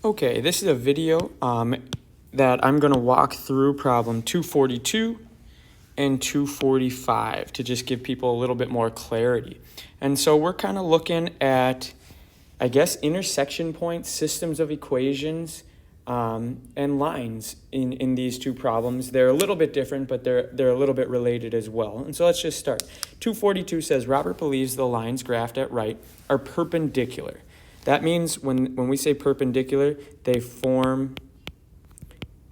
Okay, this is a video that I'm going to walk through problem 242 and 245 to just give people a little bit more clarity. And so we're kind of looking at, I guess, intersection points, systems of equations, and lines in these two problems. They're a little bit different, but they're a little bit related as well. And so let's just start. 242 says, Robert believes the lines graphed at right are perpendicular. That means when we say perpendicular, they form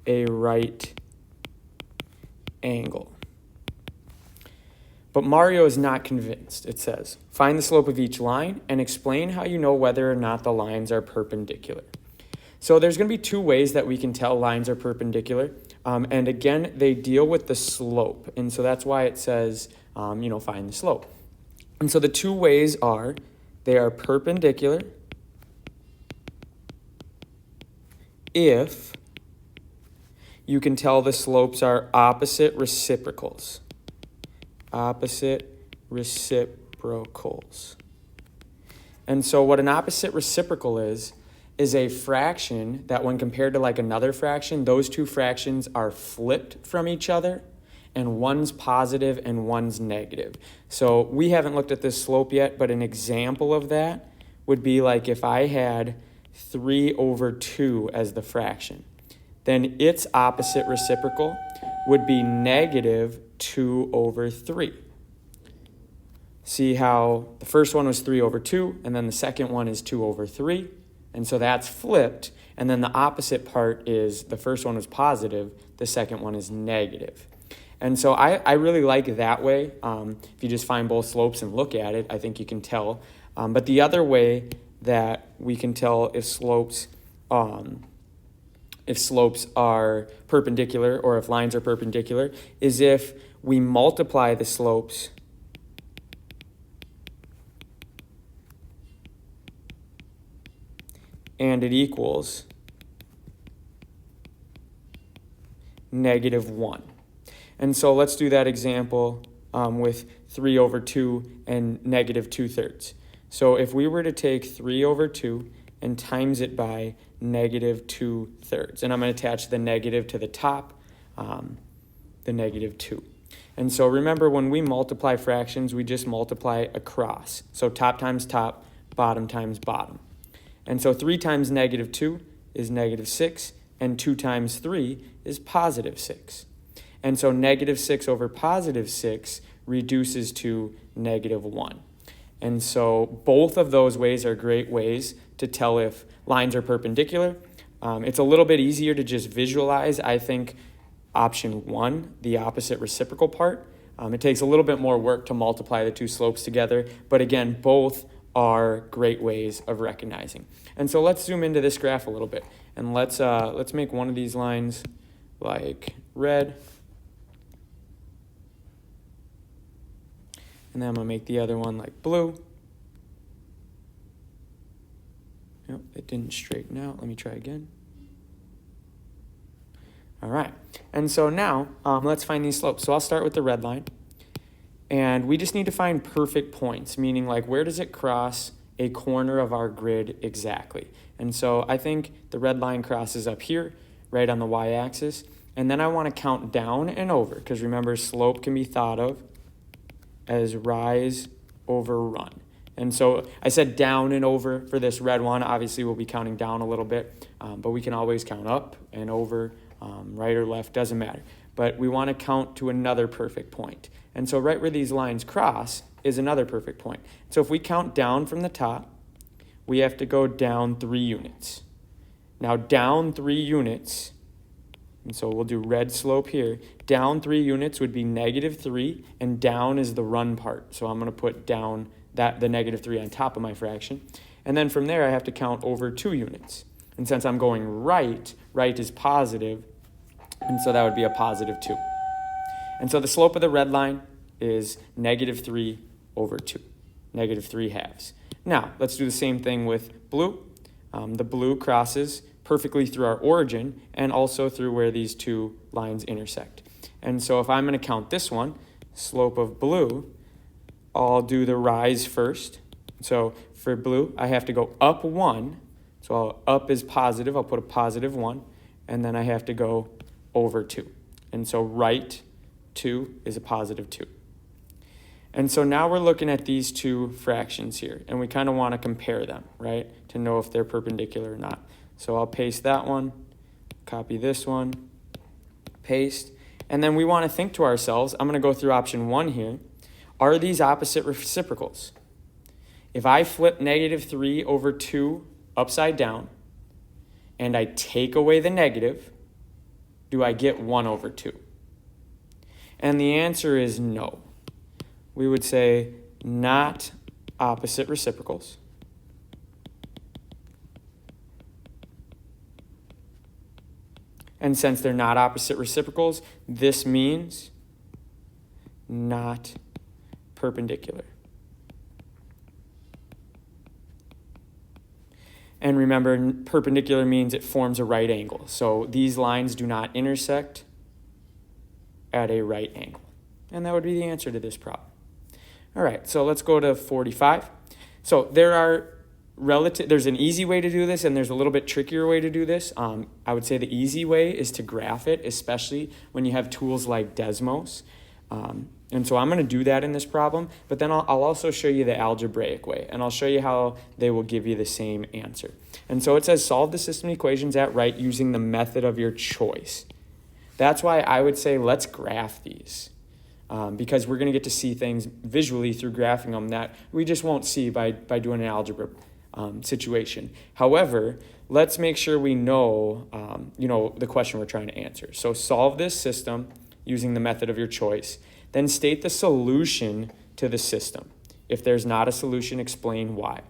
a right angle. But Mario is not convinced. It says, find the slope of each line and explain how you know whether or not the lines are perpendicular. So there's going to be two ways that we can tell lines are perpendicular. And again, they deal with the slope. And so that's why it says, find the slope. And so the two ways are, they are perpendicular if you can tell the slopes are opposite reciprocals. Opposite reciprocals. And so what an opposite reciprocal is a fraction that when compared to like another fraction, those two fractions are flipped from each other and one's positive and one's negative. So we haven't looked at this slope yet, but an example of that would be like if I had 3/2 as the fraction, then its opposite reciprocal would be -2/3. See how the first one was 3/2, and then the second one is 2/3, and so that's flipped, and then the opposite part is the first one was positive, the second one is negative. And so I really like that way. If you just find both slopes and look at it, I think you can tell. But the other way that we can tell if slopes are perpendicular or if lines are perpendicular is if we multiply the slopes and it equals -1. And so let's do that example with 3/2 and -2/3. So if we were to take 3/2 and times it by -2/3, and I'm going to attach the negative to the top, the -2. And so remember, when we multiply fractions, we just multiply across. So top times top, bottom times bottom. And so 3 times -2 is -6, and 2 times 3 is +6. And so -6 over +6 reduces to -1. And so both of those ways are great ways to tell if lines are perpendicular. It's a little bit easier to just visualize, I think, option 1, the opposite reciprocal part. It takes a little bit more work to multiply the two slopes together, but again, both are great ways of recognizing. And so let's zoom into this graph a little bit, and let's make one of these lines like red, and then I'm going to make the other one like blue. Nope, it didn't straighten out. Let me try again. All right, and so now let's find these slopes. So I'll start with the red line, and we just need to find perfect points, meaning like where does it cross a corner of our grid exactly. And so I think the red line crosses up here, right on the y-axis, and then I want to count down and over, because remember, slope can be thought of as rise over run. And so I said down and over for this red one. Obviously, we'll be counting down a little bit, but we can always count up and over, right or left, doesn't matter. But we want to count to another perfect point. And so right where these lines cross is another perfect point. So if we count down from the top, we have to go down 3 units. Now down 3 units, and so we'll do red slope here. Down 3 units would be -3, and down is the run part. So I'm going to put down the -3 on top of my fraction. And then from there, I have to count over 2 units. And since I'm going right is positive, and so that would be a +2. And so the slope of the red line is -3/2, -3/2. Now, let's do the same thing with blue. The blue crosses perfectly through our origin and also through where these two lines intersect. And so if I'm going to count this one, slope of blue, I'll do the rise first. So for blue, I have to go up 1. So up is positive, I'll put a positive 1, and then I have to go over 2. And so right 2 is a positive 2. And so now we're looking at these two fractions here, and we kind of want to compare them, right, to know if they're perpendicular or not. So I'll paste that one, copy this one, paste, and then we want to think to ourselves, I'm going to go through option 1 here. Are these opposite reciprocals? If I flip negative 3 over 2 upside down, and I take away the negative, do I get 1 over 2? And the answer is no. We would say not opposite reciprocals. And since they're not opposite reciprocals, this means not perpendicular. And remember, perpendicular means it forms a right angle. So these lines do not intersect at a right angle. And that would be the answer to this problem. All right, so let's go to 45. So there's an easy way to do this, and there's a little bit trickier way to do this. I would say the easy way is to graph it, especially when you have tools like Desmos. And so I'm going to do that in this problem, but then I'll also show you the algebraic way, and I'll show you how they will give you the same answer. And so it says solve the system equations at right using the method of your choice. That's why I would say let's graph these, because we're going to get to see things visually through graphing them that we just won't see by doing an algebra situation. However, let's make sure we know, the question we're trying to answer. So solve this system using the method of your choice. Then state the solution to the system. If there's not a solution, explain why.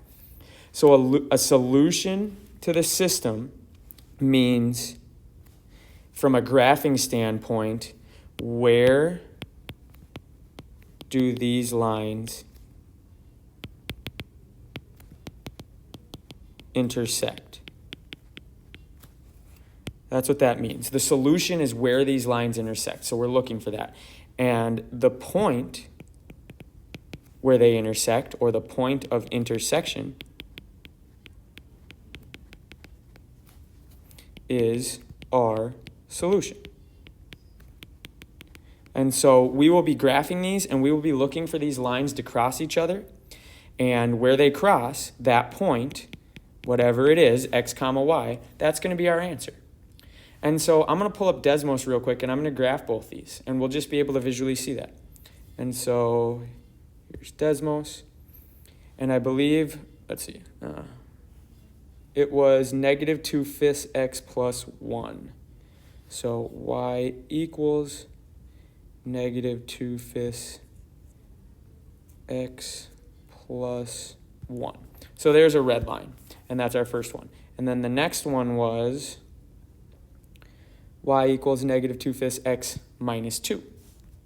So a solution to the system means, from a graphing standpoint, where do these lines intersect? That's what that means. The solution is where these lines intersect. So we're looking for that. And the point where they intersect, or the point of intersection, is our solution. And so we will be graphing these, and we will be looking for these lines to cross each other. And where they cross, that point, whatever it is, x comma y, that's going to be our answer. And so I'm going to pull up Desmos real quick, and I'm going to graph both these, and we'll just be able to visually see that. And so here's Desmos, and I believe, let's see, it was negative 2/5 x plus 1. So y equals negative 2/5 x plus 1. So there's a red line, and that's our first one. And then the next one was y equals negative 2/5 x minus 2.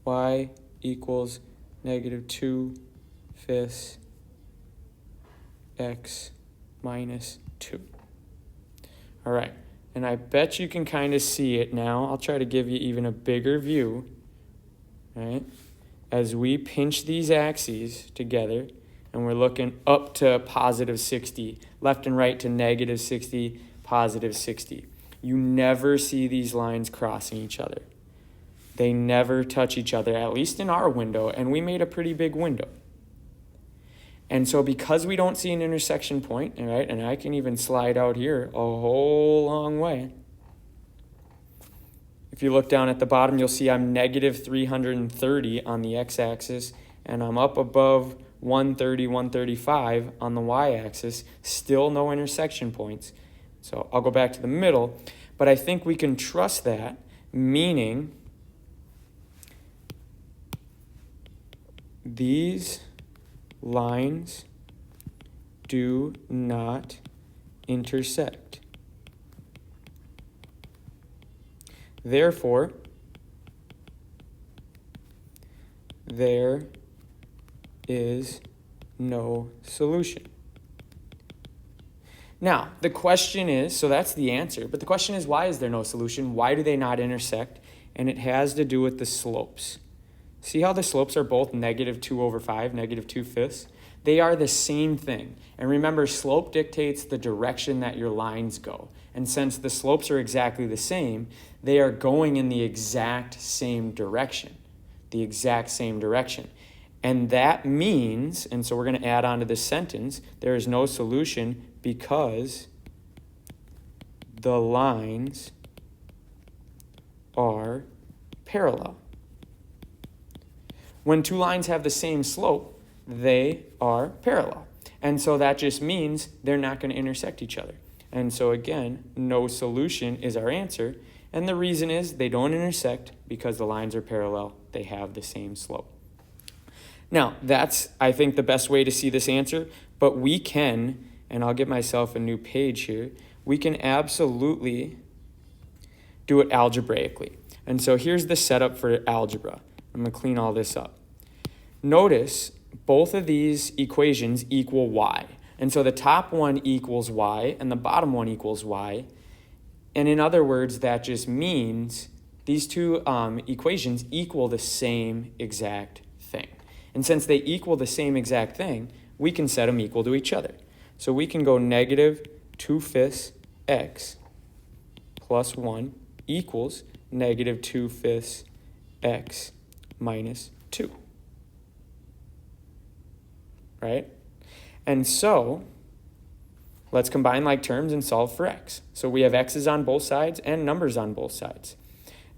Y equals negative 2/5 x minus 2. All right, and I bet you can kind of see it now. I'll try to give you even a bigger view, right? As we pinch these axes together, and we're looking up to positive 60, left and right to negative 60, positive 60. You never see these lines crossing each other. They never touch each other, at least in our window, and we made a pretty big window. And so because we don't see an intersection point, right, and I can even slide out here a whole long way. If you look down at the bottom, you'll see I'm negative 330 on the x-axis, and I'm up above 130, 135 on the y-axis, still no intersection points. So I'll go back to the middle, but I think we can trust that, meaning these lines do not intersect. Therefore, there is no solution. Now, the question is, so that's the answer, but the question is, why is there no solution? Why do they not intersect? And it has to do with the slopes. See how the slopes are both negative 2/5, negative 2/5? They are the same thing. And remember, slope dictates the direction that your lines go. And since the slopes are exactly the same, they are going in the exact same direction. The exact same direction. And that means, and so we're going to add on to this sentence, there is no solution because the lines are parallel. When two lines have the same slope, they are parallel. And so that just means they're not going to intersect each other. And so again, no solution is our answer. And the reason is they don't intersect because the lines are parallel. They have the same slope. Now, that's, I think, the best way to see this answer. But we can, and I'll get myself a new page here, we can absolutely do it algebraically. And so here's the setup for algebra. I'm going to clean all this up. Notice both of these equations equal y. And so the top one equals y and the bottom one equals y. And in other words, that just means these two equations equal the same exact thing. And since they equal the same exact thing, we can set them equal to each other. So we can go negative 2/5 x plus 1 equals negative 2/5 x minus 2. Right? And so let's combine like terms and solve for x. So we have x's on both sides and numbers on both sides.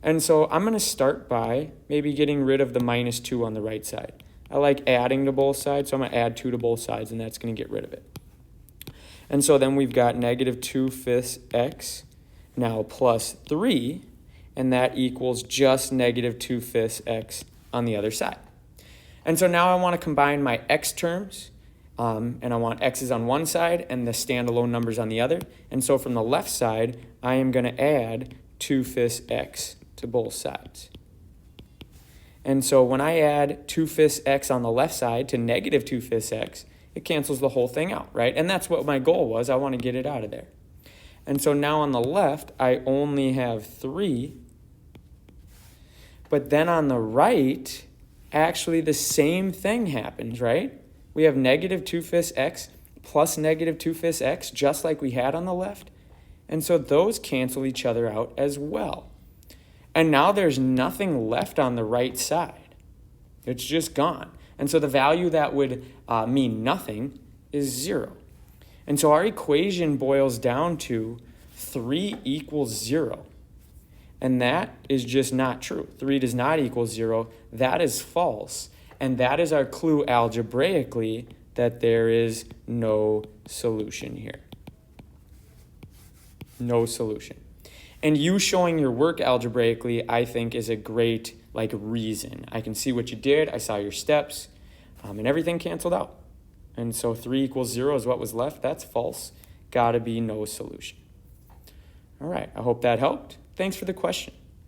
And so I'm going to start by maybe getting rid of the minus 2 on the right side. I like adding to both sides, so I'm going to add 2 to both sides, and that's going to get rid of it. And so then we've got negative 2/5 x now plus 3, and that equals just negative 2/5 x on the other side. And so now I want to combine my x terms, and I want x's on one side and the standalone numbers on the other. And so from the left side, I am going to add 2/5 x to both sides. And so when I add 2/5 x on the left side to negative 2/5 x, it cancels the whole thing out, right? And that's what my goal was. I want to get it out of there. And so now on the left, I only have 3. But then on the right, actually the same thing happens, right? We have negative 2/5 x plus negative 2/5 x, just like we had on the left. And so those cancel each other out as well. And now there's nothing left on the right side. It's just gone. And so the value that would mean nothing is 0. And so our equation boils down to 3 equals 0. And that is just not true. 3 does not equal 0. That is false. And that is our clue algebraically that there is no solution here. No solution. And you showing your work algebraically, I think, is a great reason. I can see what you did. I saw your steps, and everything canceled out. And so 3 equals 0 is what was left. That's false. Got to be no solution. All right. I hope that helped. Thanks for the question.